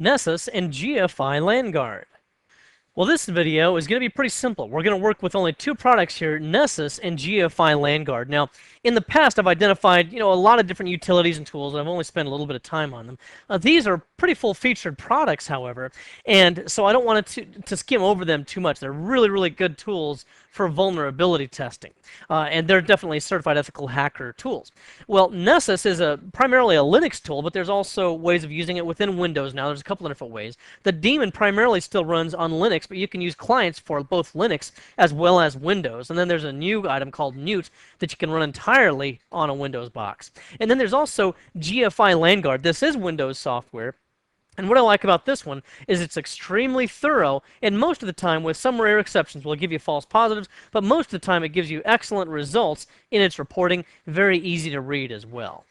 Nessus and GFI LandGuard. Well, this video is going to be pretty simple. We're going to work with only two products here, Nessus and GFI LandGuard. Now, in the past, I've identified, a lot of different utilities and tools, and I've only spent a little bit of time on them. These are pretty full-featured products, however, and so I don't want to skim over them too much. They're really, really good tools for vulnerability testing, and they're definitely certified ethical hacker tools. Well, Nessus is primarily a Linux tool, but there's also ways of using it within Windows now. There's a couple of different ways. The daemon primarily still runs on Linux, but you can use clients for both Linux as well as Windows. And then there's a new item called Newt that you can run entirely on a Windows box. And then there's also GFI LandGuard. This is Windows software. And what I like about this one is it's extremely thorough, and most of the time, with some rare exceptions, will give you false positives, but most of the time it gives you excellent results in its reporting, very easy to read as well.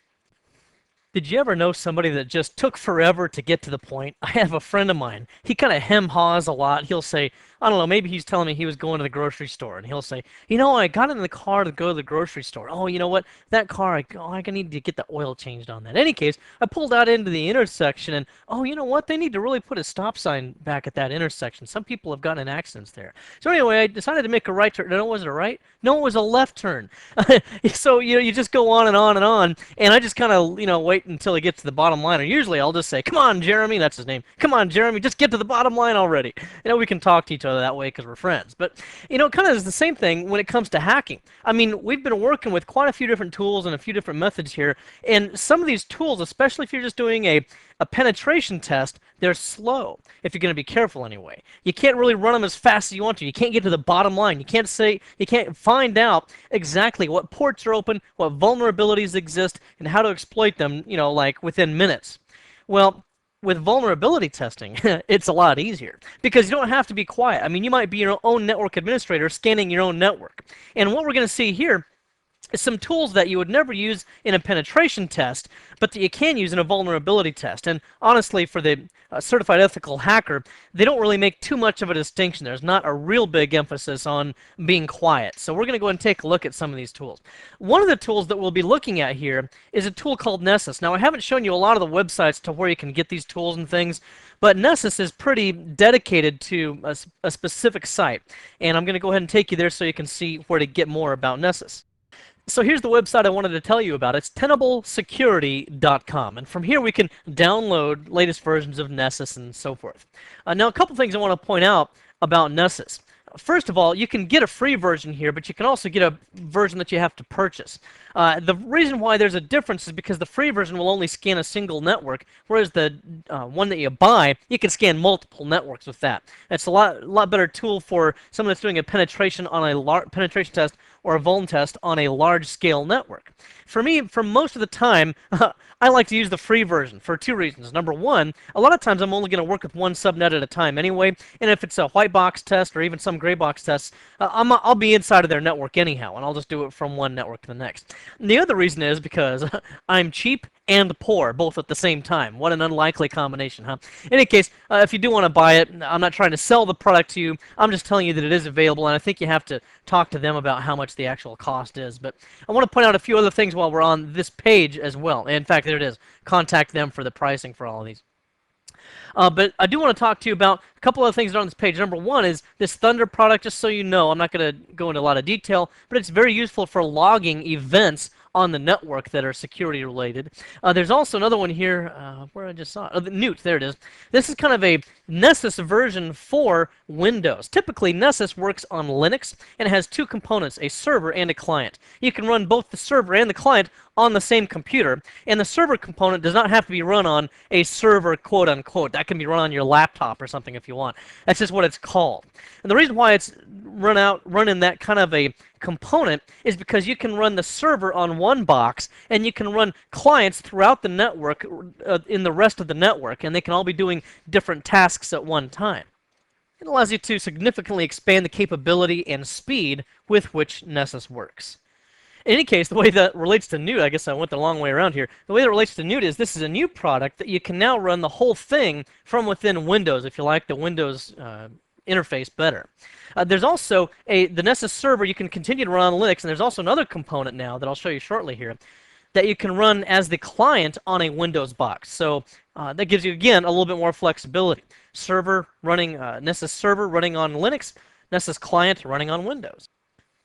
Did you ever know somebody that just took forever to get to the point? I have a friend of mine. He kind of hem-haws a lot. He'll say, I don't know, maybe he's telling me he was going to the grocery store, and he'll say, I got in the car to go to the grocery store. Oh, you know what? That car, I need to get the oil changed on that. In any case, I pulled out into the intersection, and oh, you know what? They need to really put a stop sign back at that intersection. Some people have gotten in accidents there. So anyway, I decided to make a right turn. No, was it a right? No, it was a left turn. So, you just go on and on and on, and I just kind of, wait until he gets to the bottom line. Or usually I'll just say, come on, Jeremy, that's his name. Come on, Jeremy, just get to the bottom line already. We can talk to each other that way because we're friends. But, it kind of is the same thing when it comes to hacking. I mean, we've been working with quite a few different tools and a few different methods here. And some of these tools, especially if you're just doing a penetration test, they're slow, if you're going to be careful anyway. You can't really run them as fast as you want to. You can't get to the bottom line. You can't find out exactly what ports are open, what vulnerabilities exist, and how to exploit them, like within minutes. Well, with vulnerability testing, it's a lot easier because you don't have to be quiet. I mean, you might be your own network administrator scanning your own network. And what we're going to see here is some tools that you would never use in a penetration test, but that you can use in a vulnerability test. And honestly, for the certified ethical hacker, they don't really make too much of a distinction. There's not a real big emphasis on being quiet. So we're going to go ahead and take a look at some of these tools. One of the tools that we'll be looking at here is a tool called Nessus. Now, I haven't shown you a lot of the websites to where you can get these tools and things, but Nessus is pretty dedicated to a specific site. And I'm going to go ahead and take you there so you can see where to get more about Nessus. So here's the website I wanted to tell you about. It's tenablesecurity.com. And from here we can download latest versions of Nessus and so forth. Now, a couple things I want to point out about Nessus. First of all, you can get a free version here, but you can also get a version that you have to purchase. The reason why there's a difference is because the free version will only scan a single network, whereas the one that you buy, you can scan multiple networks with that. It's a lot better tool for someone that's doing a penetration on a penetration test or a vuln test on a large-scale network. For me, for most of the time, I like to use the free version for two reasons. Number one, a lot of times I'm only going to work with one subnet at a time anyway, and if it's a white box test or even some gray box test, I'll be inside of their network anyhow, and I'll just do it from one network to the next. And the other reason is because I'm cheap and poor, both at the same time. What an unlikely combination, huh? In any case, if you do want to buy it, I'm not trying to sell the product to you. I'm just telling you that it is available, and I think you have to talk to them about how much the actual cost is. But I want to point out a few other things while we're on this page as well. In fact, there it is. Contact them for the pricing for all of these. But I do want to talk to you about a couple of things that are on this page. Number one is this Thunder product, just so you know. I'm not going to go into a lot of detail, but it's very useful for logging events on the network that are security related. There's also another one here, where I just saw it. Oh, the Newt, there it is. This is kind of a Nessus version for Windows. Typically, Nessus works on Linux and it has two components, a server and a client. You can run both the server and the client on the same computer, and the server component does not have to be run on a server, quote unquote. That can be run on your laptop or something if you want. That's just what it's called. And the reason why it's run in that kind of a component is because you can run the server on one box and you can run clients throughout the network in the rest of the network, and they can all be doing different tasks at one time. It allows you to significantly expand the capability and speed with which Nessus works. In any case, the way that relates to Newt, I guess I went the long way around here. The way that relates to Newt is this is a new product that you can now run the whole thing from within Windows if you like the Windows interface better. There's also the Nessus server you can continue to run on Linux, and there's also another component now that I'll show you shortly here that you can run as the client on a Windows box. So that gives you, again, a little bit more flexibility. Server running, Nessus server running on Linux, Nessus client running on Windows.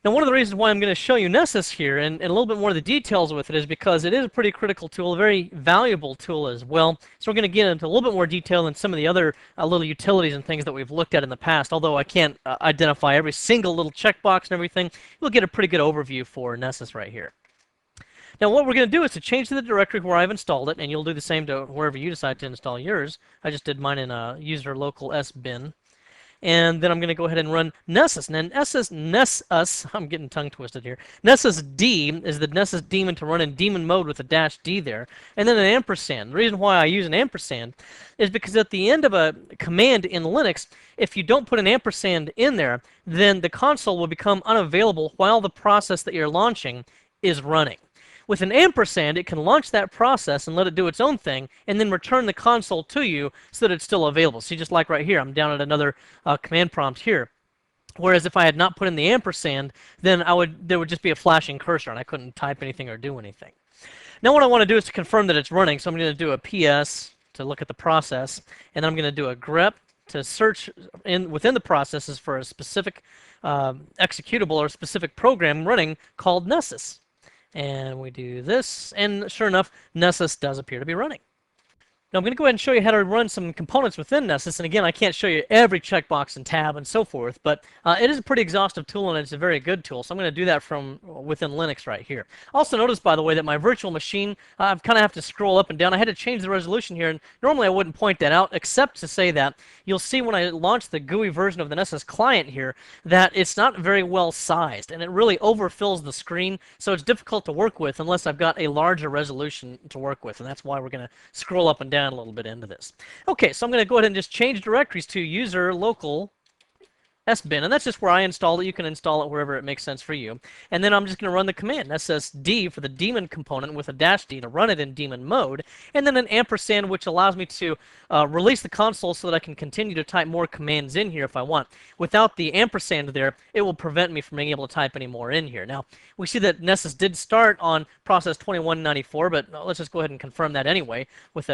Now, one of the reasons why I'm going to show you Nessus here and a little bit more of the details with it is because it is a pretty critical tool, a very valuable tool as well. So we're going to get into a little bit more detail than some of the other little utilities and things that we've looked at in the past. Although I can't identify every single little checkbox and everything, we'll get a pretty good overview for Nessus right here. Now, what we're going to do is to change to the directory where I've installed it, and you'll do the same to wherever you decide to install yours. I just did mine in user local sbin. And then I'm going to go ahead and run Nessus. And Nessus, I'm getting tongue twisted here. Nessus D is the Nessus daemon to run in daemon mode with a -D there. And then an ampersand. The reason why I use an ampersand is because at the end of a command in Linux, if you don't put an ampersand in there, then the console will become unavailable while the process that you're launching is running. With an ampersand, it can launch that process and let it do its own thing, and then return the console to you so that it's still available. See, just like right here, I'm down at another command prompt here. Whereas if I had not put in the ampersand, then there would just be a flashing cursor, and I couldn't type anything or do anything. Now what I want to do is to confirm that it's running, so I'm going to do a PS to look at the process, and then I'm going to do a grep to search within the processes for a specific executable or a specific program running called Nessus. And we do this, and sure enough, Nessus does appear to be running. Now I'm going to go ahead and show you how to run some components within Nessus, and again, I can't show you every checkbox and tab and so forth, but it is a pretty exhaustive tool, and it's a very good tool, so I'm going to do that from within Linux right here. Also notice, by the way, that my virtual machine, I kind of have to scroll up and down. I had to change the resolution here, and normally I wouldn't point that out, except to say that you'll see when I launch the GUI version of the Nessus client here that it's not very well sized, and it really overfills the screen, so it's difficult to work with unless I've got a larger resolution to work with, and that's why we're going to scroll up and down a little bit into this. Okay, so I'm going to go ahead and just change directories to user local sbin, and that's just where I installed it. You can install it wherever it makes sense for you. And then I'm just going to run the command ssd for the daemon component with a -D to run it in daemon mode, and then an ampersand, which allows me to release the console so that I can continue to type more commands in here if I want. Without the ampersand there, it will prevent me from being able to type any more in here. Now, we see that Nessus did start on process 2194, but let's just go ahead and confirm that anyway with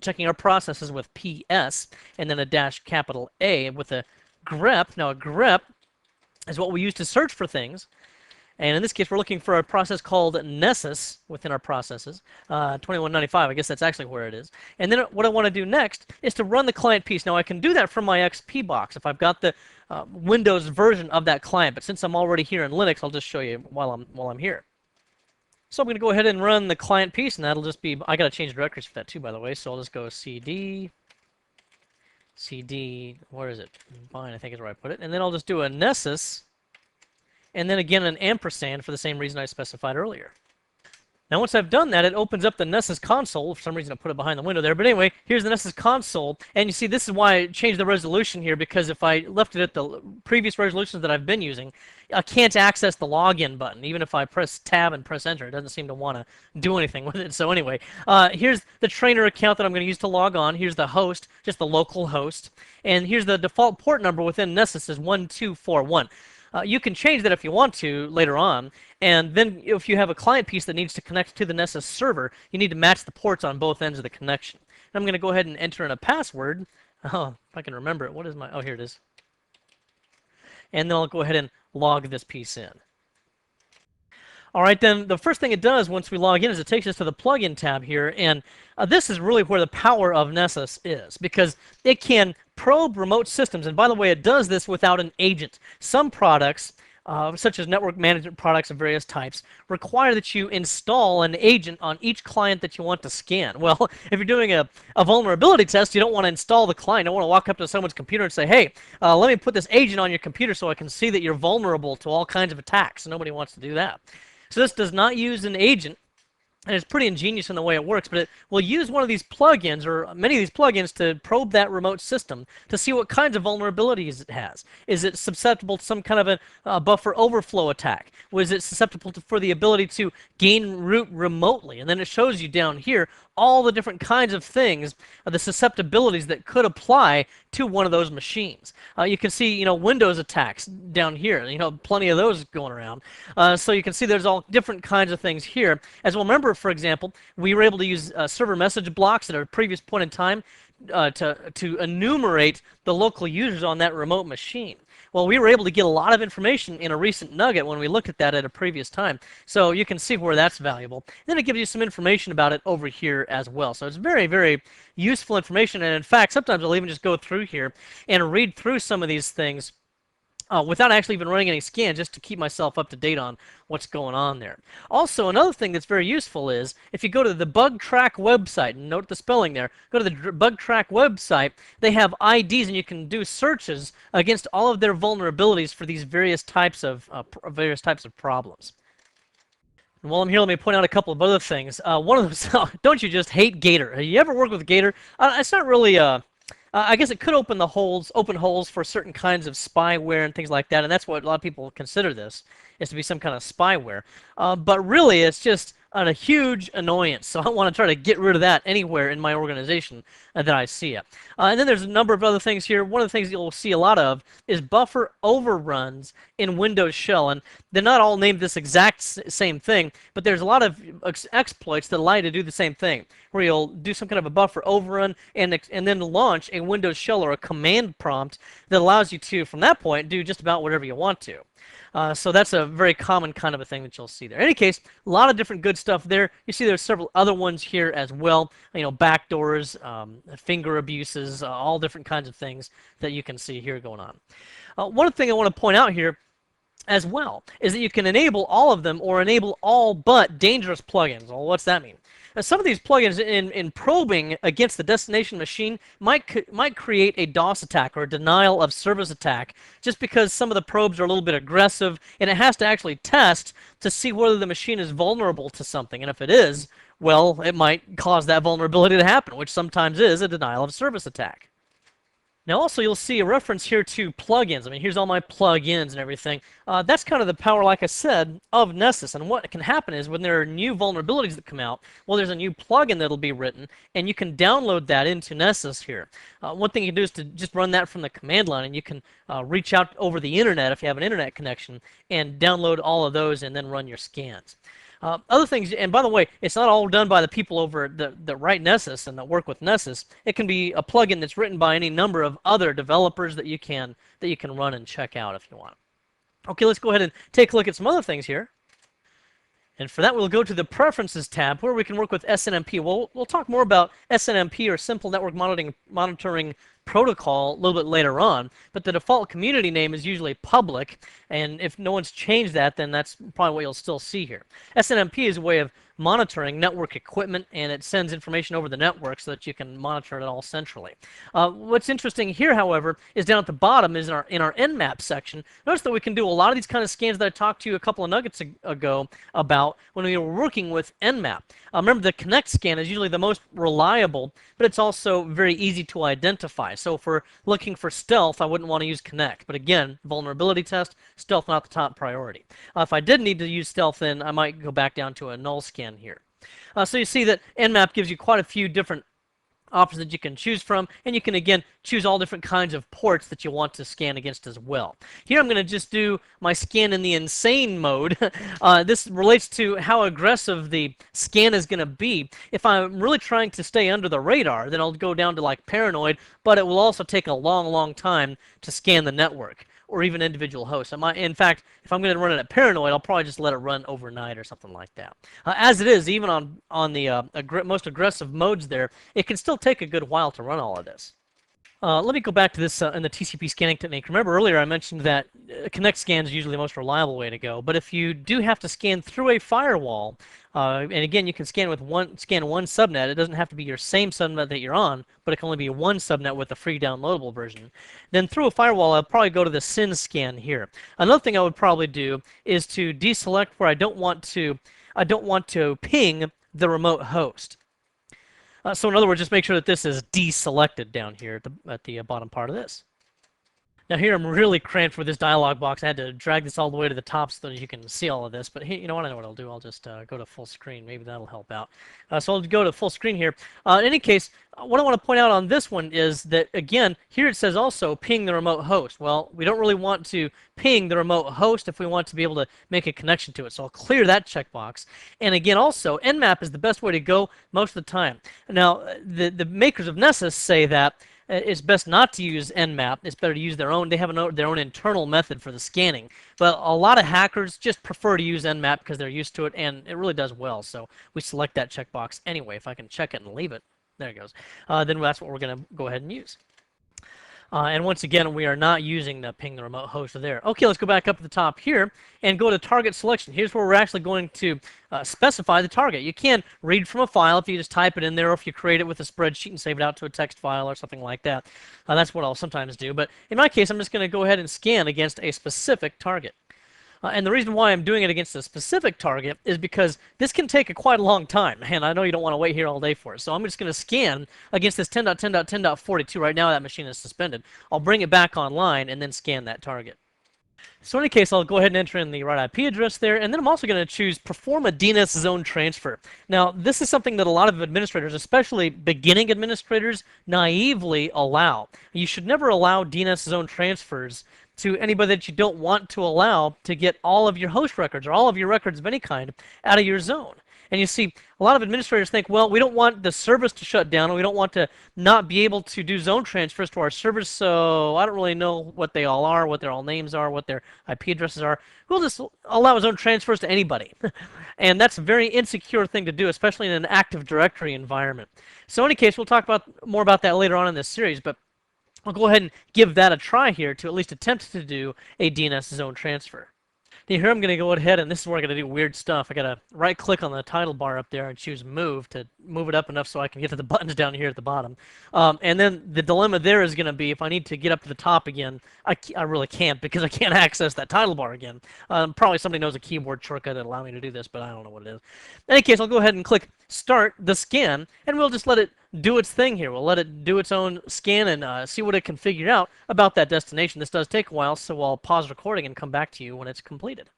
checking our processes with PS and then a -A with a grep. Now a grep is what we use to search for things, and in this case we're looking for a process called Nessus within our processes. 2195, I guess that's actually where it is. And then what I want to do next is to run the client piece. Now I can do that from my XP box if I've got the Windows version of that client, but since I'm already here in Linux, I'll just show you while I'm here. So I'm going to go ahead and run the client piece, and that'll just be, I got to change directories for that too, by the way, so I'll just go CD, where is it? Fine, I think is where I put it. And then I'll just do a Nessus, and then again an ampersand for the same reason I specified earlier. Now once I've done that, it opens up the Nessus console. For some reason I put it behind the window there. But anyway, here's the Nessus console. And you see this is why I changed the resolution here, because if I left it at the previous resolutions that I've been using, I can't access the login button. Even if I press tab and press enter, it doesn't seem to want to do anything with it. So anyway, here's the trainer account that I'm going to use to log on. Here's the host, just the local host. And here's the default port number within Nessus is 1241. You can change that if you want to later on, and then if you have a client piece that needs to connect to the Nessus server, you need to match the ports on both ends of the connection. And I'm going to go ahead and enter in a password. Oh, if I can remember it. What is my... Oh, here it is. And then I'll go ahead and log this piece in. All right, then the first thing it does once we log in is it takes us to the plugin tab here, and this is really where the power of Nessus is, because it can probe remote systems, and by the way, it does this without an agent. Some products, such as network management products of various types, require that you install an agent on each client that you want to scan. Well, if you're doing a vulnerability test, you don't want to install the client. You don't want to walk up to someone's computer and say, hey, let me put this agent on your computer so I can see that you're vulnerable to all kinds of attacks. Nobody wants to do that. So this does not use an agent, and it's pretty ingenious in the way it works, but it will use one of these plugins, or many of these plugins, to probe that remote system to see what kinds of vulnerabilities it has. Is it susceptible to some kind of a buffer overflow attack? Was it susceptible for the ability to gain root remotely? And then it shows you down here all the different kinds of things, the susceptibilities that could apply to one of those machines. You can see, Windows attacks down here. Plenty of those going around. So you can see there's all different kinds of things here. As well, remember, for example, we were able to use server message blocks at a previous point in time to enumerate the local users on that remote machine. Well, we were able to get a lot of information in a recent nugget when we looked at that at a previous time. So you can see where that's valuable. Then it gives you some information about it over here as well. So it's very, very useful information. And in fact, sometimes I'll even just go through here and read through some of these things without actually even running any scans, just to keep myself up to date on what's going on there. Also, another thing that's very useful is if you go to the Bug Track website, and note the spelling there, go to the Bug Track website, they have IDs and you can do searches against all of their vulnerabilities for these various types of problems. And while I'm here, let me point out a couple of other things. One of them, don't you just hate Gator? Have you ever worked with Gator? It's not really I guess it could open holes for certain kinds of spyware and things like that, and that's what a lot of people consider this, is to be some kind of spyware. But really, it's just a huge annoyance, so I want to try to get rid of that anywhere in my organization that I see it. And then there's a number of other things here. One of the things you'll see a lot of is buffer overruns in Windows Shell, and they're not all named this exact same thing, but there's a lot of exploits that allow you to do the same thing, where you'll do some kind of a buffer overrun and then launch a Windows Shell or a command prompt that allows you to, from that point, do just about whatever you want to. So that's a very common kind of a thing that you'll see there. In any case, a lot of different good stuff there. You see there's several other ones here as well. Backdoors, finger abuses, all different kinds of things that you can see here going on. One thing I want to point out here as well is that you can enable all of them or enable all but dangerous plugins. Well, what's that mean? Now, some of these plugins in probing against the destination machine might create a DOS attack or a denial of service attack just because some of the probes are a little bit aggressive and it has to actually test to see whether the machine is vulnerable to something. And if it is, well, it might cause that vulnerability to happen, which sometimes is a denial of service attack. Now also you'll see a reference here to plugins. I mean, here's all my plugins and everything. That's kind of the power, like I said, of Nessus. And what can happen is when there are new vulnerabilities that come out, well, there's a new plugin that'll be written, and you can download that into Nessus here. One thing you can do is to just run that from the command line, and you can reach out over the internet if you have an internet connection and download all of those and then run your scans. Other things, and by the way, it's not all done by the people over that write Nessus and that work with Nessus. It can be a plugin that's written by any number of other developers that you can run and check out if you want. Okay, let's go ahead and take a look at some other things here. And for that, we'll go to the Preferences tab, where we can work with SNMP. We'll talk more about SNMP, or Simple Network Monitoring Protocol, a little bit later on. But the default community name is usually public, and if no one's changed that, then that's probably what you'll still see here. SNMP is a way of monitoring network equipment, and it sends information over the network so that you can monitor it all centrally. What's interesting here, however, is down at the bottom is in our Nmap section. Notice that we can do a lot of these kind of scans that I talked to you a couple of nuggets ago about when we were working with Nmap. Remember, the Connect scan is usually the most reliable, but it's also very easy to identify. So for looking for stealth, I wouldn't want to use Connect. But again, vulnerability test, stealth not the top priority. If I did need to use stealth, then I might go back down to a null scan here. So you see that Nmap gives you quite a few different options that you can choose from, and you can again choose all different kinds of ports that you want to scan against as well. Here I'm going to just do my scan in the insane mode. This relates to how aggressive the scan is going to be. If I'm really trying to stay under the radar, then I'll go down to like paranoid, but it will also take a long time to scan the network or even individual hosts. In fact, if I'm going to run it at paranoid, I'll probably just let it run overnight or something like that. As it is, even on the most aggressive modes there, it can still take a good while to run all of this. Let me go back to this in the TCP scanning technique. Remember earlier I mentioned that Connect scan is usually the most reliable way to go, but if you do have to scan through a firewall, and again you can scan one subnet, it doesn't have to be your same subnet that you're on, but it can only be one subnet with a free downloadable version, then through a firewall I'll probably go to the SYN scan here. Another thing I would probably do is to deselect where I don't want to ping the remote host. So in other words, just make sure that this is deselected down here at the bottom part of this. Now here I'm really cramped with this dialog box. I had to drag this all the way to the top so that you can see all of this. But hey, you know what? I know what I'll do. I'll just go to full screen. Maybe that'll help out. So I'll go to full screen here. In any case, what I want to point out on this one is that, again, here it says also ping the remote host. Well, we don't really want to ping the remote host if we want to be able to make a connection to it. So I'll clear that checkbox. And again, also, Nmap is the best way to go most of the time. Now, the makers of Nessus say that it's best not to use Nmap. It's better to use their own. They have their own internal method for the scanning. But a lot of hackers just prefer to use Nmap because they're used to it, and it really does well. So we select that checkbox anyway. If I can check it and leave it, there it goes. Then that's what we're going to go ahead and use. And once again, we are not using the ping the remote host there. Okay, let's go back up to the top here and go to target selection. Here's where we're actually going to specify the target. You can read from a file if you just type it in there, or if you create it with a spreadsheet and save it out to a text file or something like that. That's what I'll sometimes do. But in my case, I'm just going to go ahead and scan against a specific target. And the reason why I'm doing it against a specific target is because this can take quite a long time. And I know you don't want to wait here all day for it. So I'm just going to scan against this 10.10.10.42. Right now that machine is suspended. I'll bring it back online and then scan that target. So in any case, I'll go ahead and enter in the right IP address there, and then I'm also going to choose Perform a DNS Zone Transfer. Now, this is something that a lot of administrators, especially beginning administrators, naively allow. You should never allow DNS zone transfers to anybody that you don't want to allow to get all of your host records or all of your records of any kind out of your zone. And you see, a lot of administrators think, well, we don't want the service to shut down, and we don't want to not be able to do zone transfers to our servers, so I don't really know what they all are, what their all names are, what their IP addresses are. We'll just allow zone transfers to anybody. And that's a very insecure thing to do, especially in an Active Directory environment. So in any case, we'll talk more about that later on in this series, but I'll go ahead and give that a try here to at least attempt to do a DNS zone transfer. Here I'm going to go ahead, and this is where I'm going to do weird stuff. I got to right-click on the title bar up there and choose Move to move it up enough so I can get to the buttons down here at the bottom. And then the dilemma there is going to be if I need to get up to the top again, I really can't because I can't access that title bar again. Probably somebody knows a keyboard shortcut that allow me to do this, but I don't know what it is. In any case, I'll go ahead and click Start the Scan, and we'll just let it do its thing here. We'll let it do its own scan and see what it can figure out about that destination. This does take a while, so I'll pause recording and come back to you when it's completed.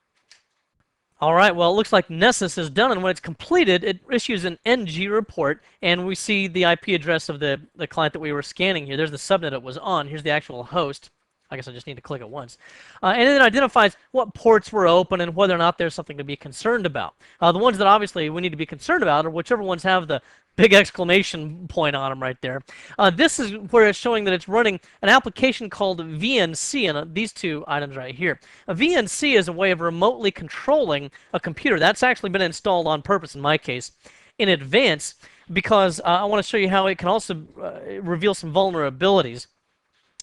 All right, well, it looks like Nessus is done, and when it's completed, it issues an NG report, and we see the IP address of the client that we were scanning here. There's the subnet it was on. Here's the actual host. I guess I just need to click it once. And it identifies what ports were open and whether or not there's something to be concerned about. The ones that obviously we need to be concerned about are whichever ones have the big exclamation point on them right there. This is where it's showing that it's running an application called VNC, and these two items right here. A VNC is a way of remotely controlling a computer. That's actually been installed on purpose in my case in advance because I want to show you how it can also reveal some vulnerabilities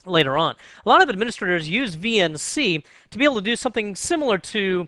later on. A lot of administrators use VNC to be able to do something similar to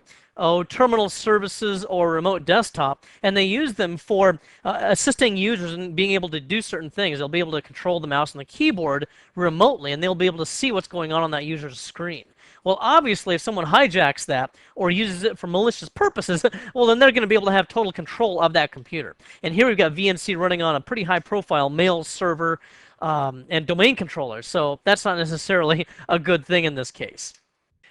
terminal services or remote desktop, and they use them for assisting users in being able to do certain things. They'll be able to control the mouse and the keyboard remotely, and they'll be able to see what's going on that user's screen. Well, obviously, if someone hijacks that or uses it for malicious purposes, well, then they're going to be able to have total control of that computer. And here we've got VNC running on a pretty high-profile mail server and domain controllers, so that's not necessarily a good thing in this case.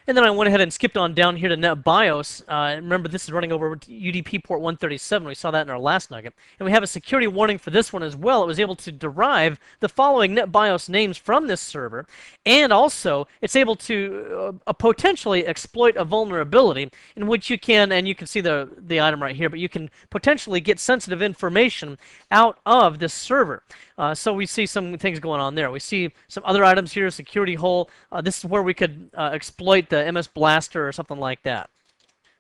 And then I went ahead and skipped on down here to NetBIOS. Remember, this is running over UDP port 137. We saw that in our last nugget. And we have a security warning for this one as well. It was able to derive the following NetBIOS names from this server. And also, it's able to potentially exploit a vulnerability in which you can, and you can see the item right here, but you can potentially get sensitive information out of this server. So we see some things going on there. We see some other items here, security hole. This is where we could exploit the MS Blaster or something like that.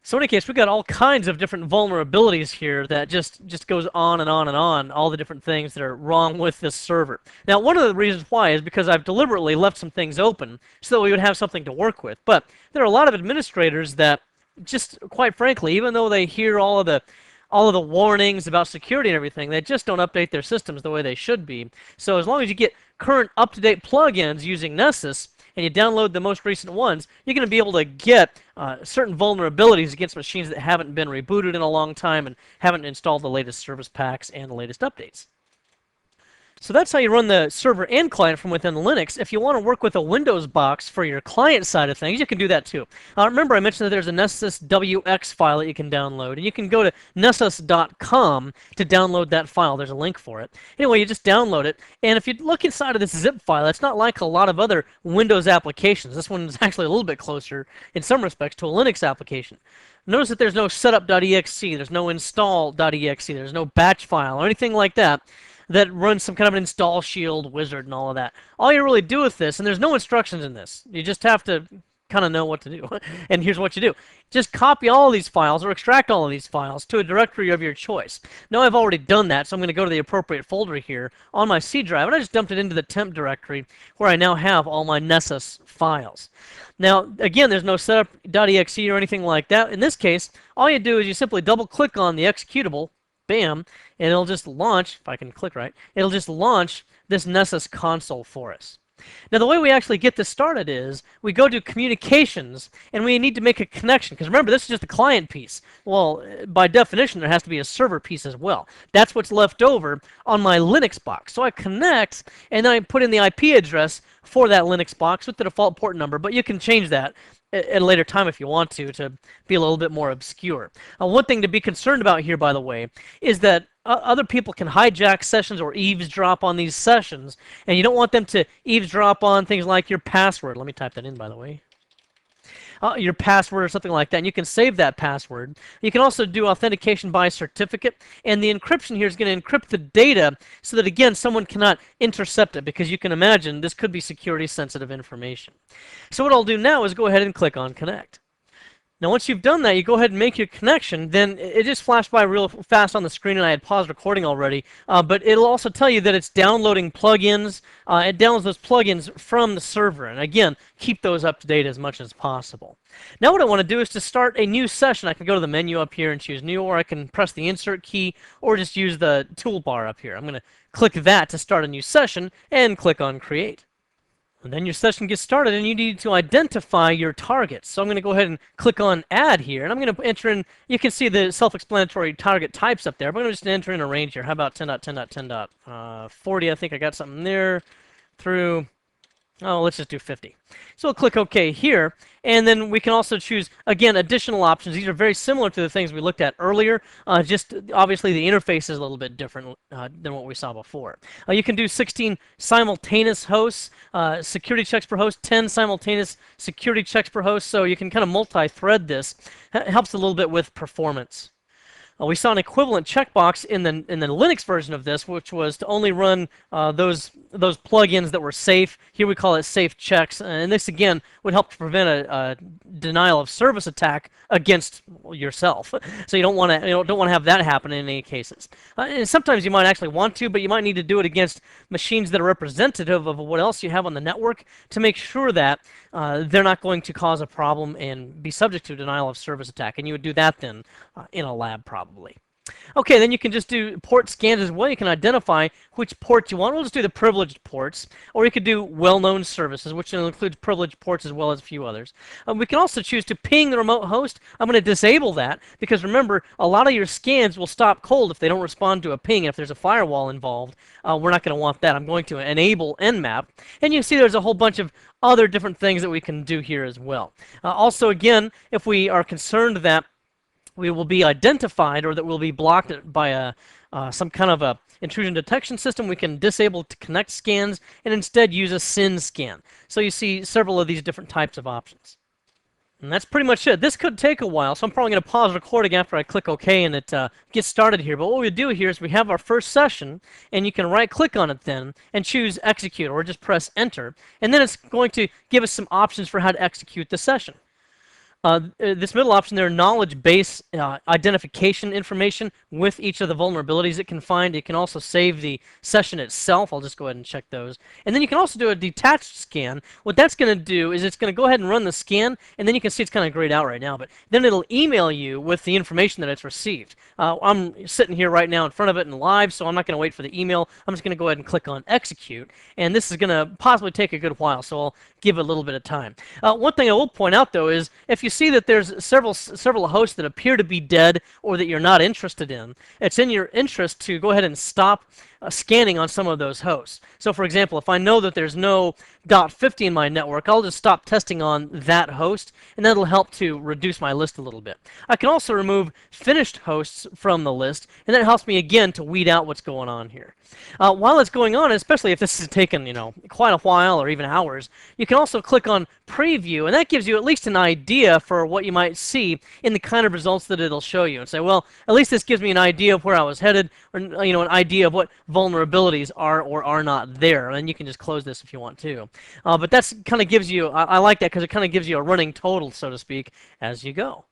So in any case, we've got all kinds of different vulnerabilities here that just goes on and on and on, all the different things that are wrong with this server. Now, one of the reasons why is because I've deliberately left some things open so that we would have something to work with. But there are a lot of administrators that just, quite frankly, even though they hear all of the warnings about security and everything, they just don't update their systems the way they should be. So as long as you get current up-to-date plugins using Nessus, and you download the most recent ones, you're going to be able to get certain vulnerabilities against machines that haven't been rebooted in a long time and haven't installed the latest service packs and the latest updates. So that's how you run the server and client from within Linux. If you want to work with a Windows box for your client side of things, you can do that too. Remember I mentioned that there's a Nessus WX file that you can download, and you can go to nessus.com to download that file. There's a link for it. Anyway, you just download it, and if you look inside of this zip file, it's not like a lot of other Windows applications. This one is actually a little bit closer, in some respects, to a Linux application. Notice that there's no setup.exe, there's no install.exe, there's no batch file or anything like that that runs some kind of an install shield wizard and all of that. All you really do with this, and there's no instructions in this, you just have to kind of know what to do. And here's what you do. Just copy all of these files or extract all of these files to a directory of your choice. Now I've already done that, so I'm going to go to the appropriate folder here on my C drive, and I just dumped it into the temp directory where I now have all my Nessus files. Now, again, there's no setup.exe or anything like that. In this case, all you do is you simply double-click on the executable, bam, and it'll just launch, if I can click right, it'll just launch this Nessus console for us. Now, the way we actually get this started is we go to communications, and we need to make a connection. Because remember, this is just a client piece. Well, by definition, there has to be a server piece as well. That's what's left over on my Linux box. So I connect, and then I put in the IP address for that Linux box with the default port number. But you can change that at a later time if you want to be a little bit more obscure. One thing to be concerned about here, by the way, is that other people can hijack sessions or eavesdrop on these sessions, and you don't want them to eavesdrop on things like your password. Let me type that in, by the way. Your password or something like that, and you can save that password. You can also do authentication by certificate, and the encryption here is going to encrypt the data so that, again, someone cannot intercept it, because you can imagine this could be security-sensitive information. So what I'll do now is go ahead and click on Connect. Now, once you've done that, you go ahead and make your connection. Then it just flashed by real fast on the screen, and I had paused recording already. But it'll also tell you that it's downloading plugins. It downloads those plugins from the server. And again, keep those up to date as much as possible. Now what I want to do is to start a new session. I can go to the menu up here and choose New, or I can press the Insert key, or just use the toolbar up here. I'm going to click that to start a new session, and click on Create. And then your session gets started, and you need to identify your targets. So I'm going to go ahead and click on Add here, and I'm going to enter in, you can see the self-explanatory target types up there, but I'm going to just enter in a range here. How about 10.10.10.40? I think I got something there through, oh, let's just do 50. So we'll click OK here, and then we can also choose, again, additional options. These are very similar to the things we looked at earlier, just obviously the interface is a little bit different than what we saw before. You can do 16 simultaneous hosts, security checks per host, 10 simultaneous security checks per host, so you can kind of multi-thread this. It helps a little bit with performance. We saw an equivalent checkbox in the Linux version of this, which was to only run those plugins that were safe. Here we call it safe checks, and this again would help to prevent a denial of service attack against yourself. So you don't want to have that happen in any cases. And sometimes you might actually want to, but you might need to do it against machines that are representative of what else you have on the network to make sure that they're not going to cause a problem and be subject to denial of service attack. And you would do that then in a lab probably. Okay, then you can just do port scans as well. You can identify which port you want. We'll just do the privileged ports, or you could do well-known services, which includes privileged ports as well as a few others. We can also choose to ping the remote host. I'm going to disable that because remember, a lot of your scans will stop cold if they don't respond to a ping. If there's a firewall involved, we're not going to want that. I'm going to enable Nmap, and you see there's a whole bunch of other different things that we can do here as well. Also, again, if we are concerned that we will be identified or that we'll be blocked by some kind of a intrusion detection system, we can disable to connect scans and instead use a SYN scan. So you see several of these different types of options. And that's pretty much it. This could take a while, so I'm probably going to pause recording after I click OK and it gets started here. But what we do here is we have our first session, and you can right-click on it then and choose Execute, or just press Enter. And then it's going to give us some options for how to execute the session. This middle option there, knowledge base identification information with each of the vulnerabilities it can find. It can also save the session itself. I'll just go ahead and check those. And then you can also do a detached scan. What that's going to do is it's going to go ahead and run the scan, and then you can see it's kind of grayed out right now, but then it'll email you with the information that it's received. I'm sitting here right now in front of it and live, so I'm not going to wait for the email. I'm just going to go ahead and click on Execute, and this is going to possibly take a good while, so I'll give it a little bit of time. One thing I will point out, though, is if you see that there's several hosts that appear to be dead or that you're not interested in, it's in your interest to go ahead and stop scanning on some of those hosts. So for example, if I know that there's no .50 in my network, I'll just stop testing on that host, and that'll help to reduce my list a little bit. I can also remove finished hosts from the list, and that helps me again to weed out what's going on here. While it's going on, especially if this has taken, quite a while or even hours, you can also click on preview, and that gives you at least an idea for what you might see in the kind of results that it'll show you, and say, well, at least this gives me an idea of where I was headed, or an idea of what vulnerabilities are or are not there. And then you can just close this if you want to. But that's kind of gives you, I like that because it kind of gives you a running total, so to speak, as you go.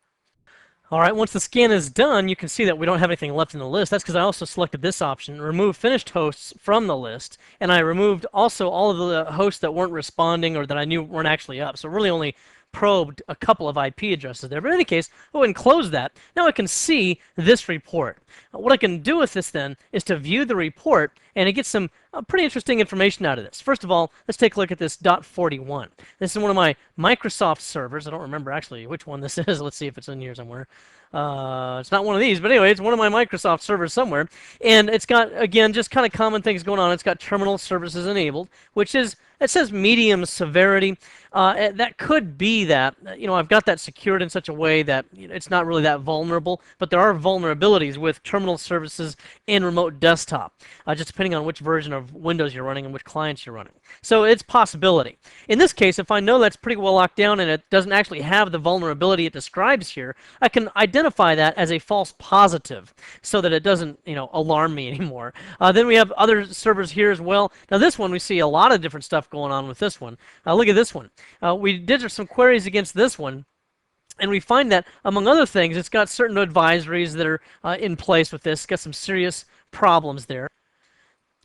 All right, once the scan is done, you can see that we don't have anything left in the list. That's because I also selected this option, remove finished hosts from the list, and I removed also all of the hosts that weren't responding or that I knew weren't actually up. So really only probed a couple of IP addresses there. But in any case, go ahead and close that. Now I can see this report. What I can do with this then is to view the report, and it gets some pretty interesting information out of this. First of all, let's take a look at this .41. This is one of my Microsoft servers. I don't remember actually which one this is. Let's see if it's in here somewhere. It's not one of these, but anyway, it's one of my Microsoft servers somewhere. And it's got, again, just kind of common things going on. It's got terminal services enabled, which is, it says medium severity. That could be that, I've got that secured in such a way that it's not really that vulnerable, but there are vulnerabilities with terminal services and remote desktop, just depending on which version of Windows you're running and which clients you're running. So it's possibility. In this case, if I know that's pretty well locked down and it doesn't actually have the vulnerability it describes here, I can identify that as a false positive so that it doesn't, alarm me anymore. Then we have other servers here as well. Now this one, we see a lot of different stuff going on with this one. Look at this one. We did some queries against this one, and we find that, among other things, it's got certain advisories that are in place with this. It's got some serious problems there.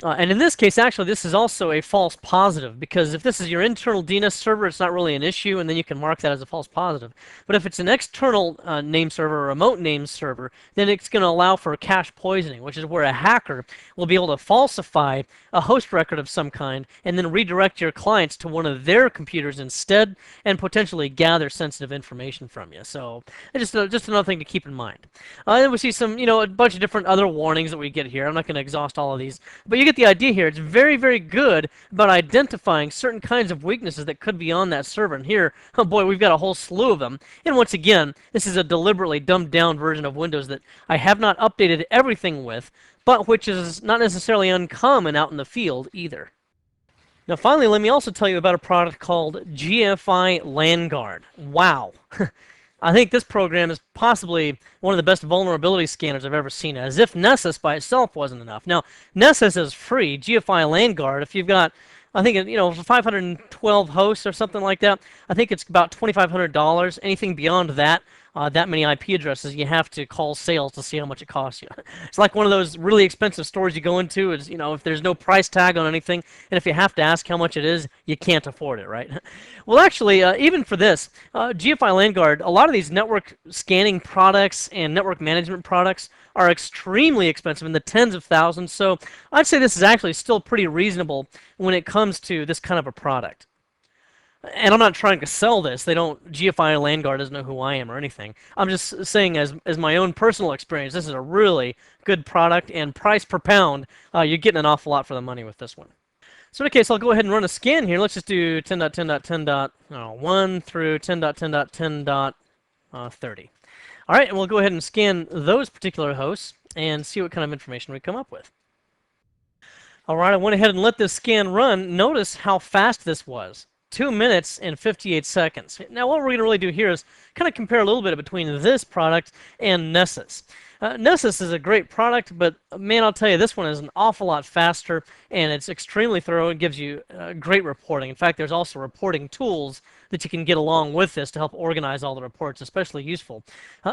And in this case, actually, this is also a false positive, because if this is your internal DNS server, it's not really an issue, and then you can mark that as a false positive. But if it's an external name server or remote name server, then it's going to allow for cache poisoning, which is where a hacker will be able to falsify a host record of some kind and then redirect your clients to one of their computers instead and potentially gather sensitive information from you. So just another thing to keep in mind. Then we see some, a bunch of different other warnings that we get here. I'm not going to exhaust all of these, but you get the idea here. It's very, very good about identifying certain kinds of weaknesses that could be on that server. And here, oh boy, we've got a whole slew of them. And once again, this is a deliberately dumbed down version of Windows that I have not updated everything with, but which is not necessarily uncommon out in the field either. Now finally, let me also tell you about a product called GFI LANguard. Wow. I think this program is possibly one of the best vulnerability scanners I've ever seen, as if Nessus by itself wasn't enough. Now, Nessus is free. GFI LANguard, if you've got, I think, 512 hosts or something like that, I think it's about $2,500. Anything beyond that, that many IP addresses, you have to call sales to see how much it costs you. It's like one of those really expensive stores you go into. Is if there's no price tag on anything, and if you have to ask how much it is, you can't afford it, right? Well, actually, even for this, GFI LANguard, a lot of these network scanning products and network management products are extremely expensive, in the tens of thousands. So I'd say this is actually still pretty reasonable when it comes to this kind of a product. And I'm not trying to sell this. GFI LANguard doesn't know who I am or anything. I'm just saying as my own personal experience, this is a really good product, and price per pound, you're getting an awful lot for the money with this one. So in any case, I'll go ahead and run a scan here. Let's just do 10.10.10.1 through 10.10.10.30. All right, and we'll go ahead and scan those particular hosts and see what kind of information we come up with. All right, I went ahead and let this scan run. Notice how fast this was. 2 minutes and 58 seconds. Now what we're going to really do here is kind of compare a little bit between this product and Nessus. Nessus is a great product, but man, I'll tell you, this one is an awful lot faster, and it's extremely thorough and gives you great reporting. In fact, there's also reporting tools that you can get along with this to help organize all the reports, especially useful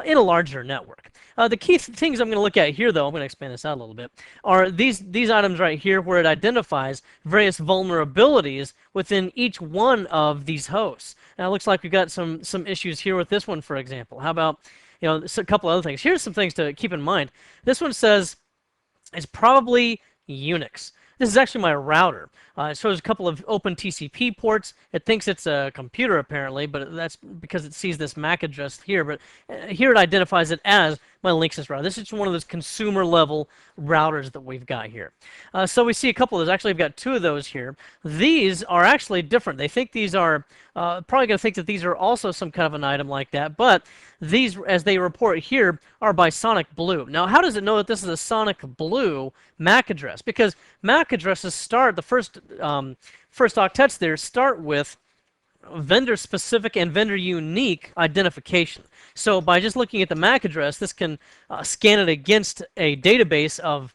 in a larger network. The key things I'm going to look at here, though, I'm going to expand this out a little bit, are these items right here where it identifies various vulnerabilities within each one of these hosts. Now, it looks like we've got some issues here with this one, for example. How about a couple other things? Here's some things to keep in mind. This one says it's probably Unix. This is actually my router. It shows a couple of open TCP ports. It thinks it's a computer, apparently, but that's because it sees this MAC address here. But here it identifies it as my Linksys router. This is one of those consumer level routers that we've got here. So we see a couple of those. Actually, I've got two of those here. These are actually different. They think these are probably going to think that these are also some kind of an item like that, but these, as they report here, are by Sonic Blue. Now, how does it know that this is a Sonic Blue MAC address? Because MAC addresses start, the first octets there start with vendor-specific and vendor-unique identification. So by just looking at the MAC address, this can scan it against a database of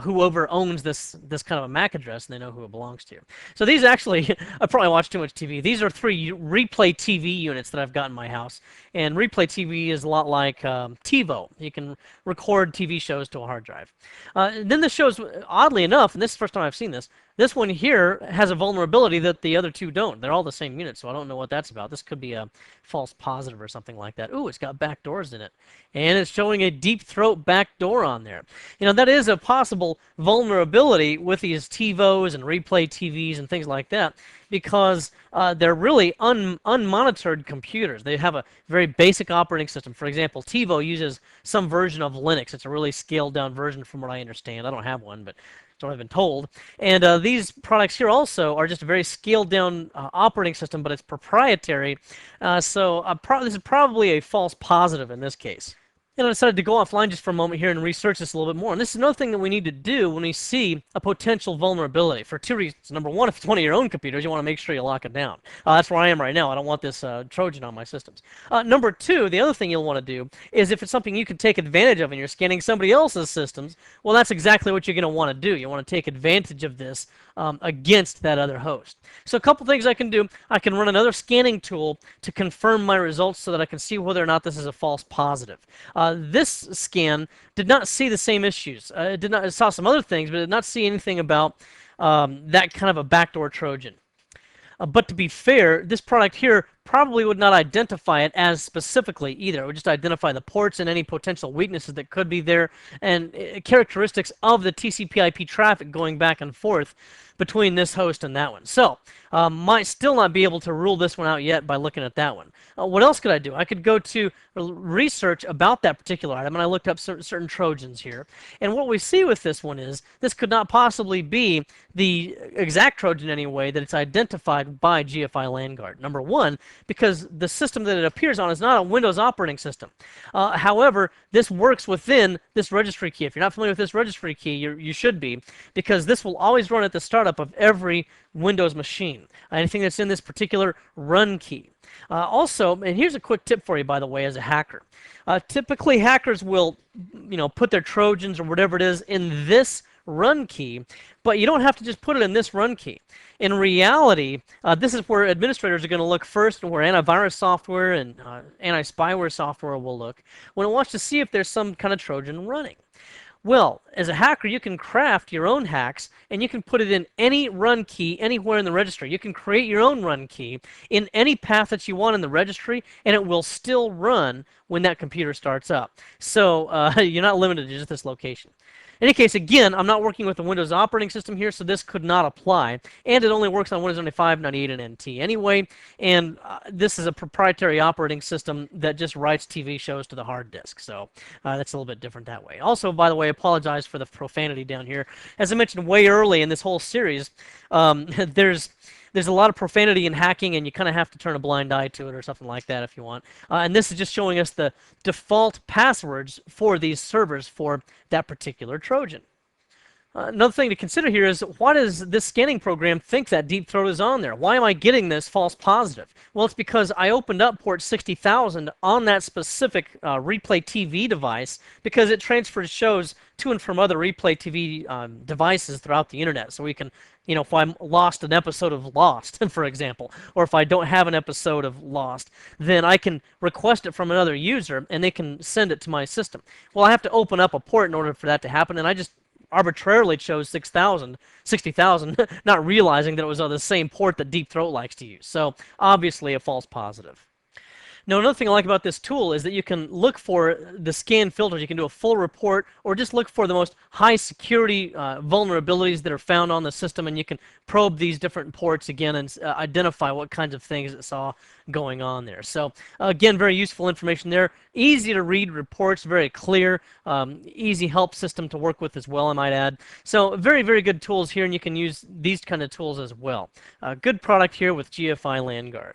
whoever owns this kind of a MAC address, and they know who it belongs to. So these actually, I probably watch too much TV. These are 3 Replay TV units that I've got in my house. And Replay TV is a lot like TiVo. You can record TV shows to a hard drive. Then this shows, oddly enough, and this is the first time I've seen this one here has a vulnerability that the other two don't. They're all the same unit, so I don't know what that's about. This could be a false positive or something like that. Ooh, it's got back doors in it. And it's showing a deep throat back door on there. You know, that is a possible vulnerability with these TiVos and Replay TVs and things like that, because they're really unmonitored computers. They have a very basic operating system. For example, TiVo uses some version of Linux. It's a really scaled down version from what I understand. I don't have one, but that's what I've been told. And these products here also are just a very scaled down operating system, but it's proprietary. So this is probably a false positive in this case. And I decided to go offline just for a moment here and research this a little bit more. And this is another thing that we need to do when we see a potential vulnerability for 2 reasons. Number one, if it's one of your own computers, you want to make sure you lock it down. That's where I am right now. I don't want this Trojan on my systems. Number two, the other thing you'll want to do is if it's something you can take advantage of and you're scanning somebody else's systems, well, that's exactly what you're going to want to do. You want to take advantage of this against that other host. So a couple things I can do. I can run another scanning tool to confirm my results so that I can see whether or not this is a false positive. This scan did not see the same issues. It saw some other things, but it did not see anything about that kind of a backdoor Trojan. But to be fair, this product here probably would not identify it as specifically either. It would just identify the ports and any potential weaknesses that could be there and characteristics of the TCP/IP traffic going back and forth between this host and that one. So, might still not be able to rule this one out yet by looking at that one. What else could I do? I could go to research about that particular item, and I looked up certain Trojans here. And what we see with this one is this could not possibly be the exact Trojan anyway that it's identified by GFI LANguard. Number one, because the system that it appears on is not a Windows operating system. However, this works within this registry key. If you're not familiar with this registry key, you should be, because this will always run at the startup of every Windows machine. Anything that's in this particular run key. Also, and here's a quick tip for you, by the way, as a hacker. Typically, hackers will, put their Trojans or whatever it is in this run key, but you don't have to just put it in this run key. In reality, this is where administrators are going to look first, and where antivirus software and anti-spyware software will look when it wants to see if there's some kind of Trojan running. Well, as a hacker, you can craft your own hacks, and you can put it in any run key anywhere in the registry. You can create your own run key in any path that you want in the registry, and it will still run when that computer starts up. So you're not limited to just this location. In any case, again, I'm not working with the Windows operating system here, so this could not apply. And it only works on Windows 95, 98, and NT anyway. And this is a proprietary operating system that just writes TV shows to the hard disk. So that's a little bit different that way. Also, by the way, I apologize for the profanity down here. As I mentioned way early in this whole series, there's a lot of profanity in hacking, and you kind of have to turn a blind eye to it or something like that if you want. And this is just showing us the default passwords for these servers for that particular Trojan. Another thing to consider here is, why does this scanning program think that Deep Throat is on there? Why am I getting this false positive? Well, it's because I opened up port 60,000 on that specific Replay TV device, because it transfers shows to and from other Replay TV devices throughout the internet. So we can, if I'm lost an episode of Lost, for example, or if I don't have an episode of Lost, then I can request it from another user, and they can send it to my system. Well, I have to open up a port in order for that to happen, and I just arbitrarily chose 60,000, not realizing that it was on the same port that Deep Throat likes to use. So obviously a false positive. Now, another thing I like about this tool is that you can look for the scan filters. You can do a full report or just look for the most high security vulnerabilities that are found on the system, and you can probe these different ports again and identify what kinds of things it saw going on there. So, again, very useful information there. Easy to read reports, very clear, easy help system to work with as well, I might add. So, very, very good tools here, and you can use these kind of tools as well. Good product here with GFI LandGuard.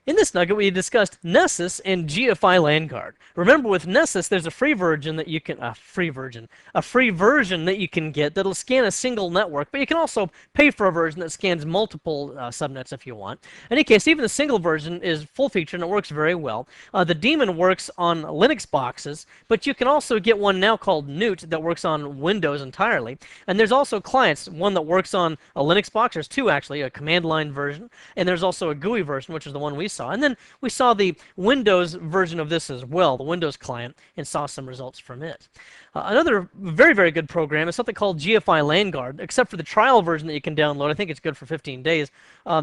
In this nugget, we discussed Nessus and GFI LandGuard. Remember, with Nessus, there's a free version that you can a free version that you can get that'll scan a single network, but you can also pay for a version that scans multiple subnets if you want. In any case, even the single version is full feature and it works very well. The daemon works on Linux boxes, but you can also get one now called Newt that works on Windows entirely. And there's also clients, one that works on a Linux box. There's two actually, a command line version, and there's also a GUI version, which is the one we saw. And then we saw the Windows version of this as well, the Windows client, and saw some results from it. Another very, very good program is something called GFI LandGuard, except for the trial version that you can download. I think it's good for 15 days.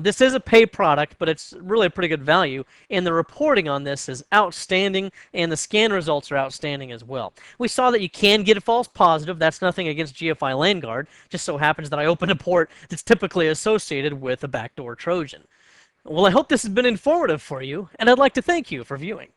This is a pay product, but it's really a pretty good value, and the reporting on this is outstanding, and the scan results are outstanding as well. We saw that you can get a false positive. That's nothing against GFI LandGuard. Just so happens that I opened a port that's typically associated with a backdoor Trojan. Well, I hope this has been informative for you, and I'd like to thank you for viewing.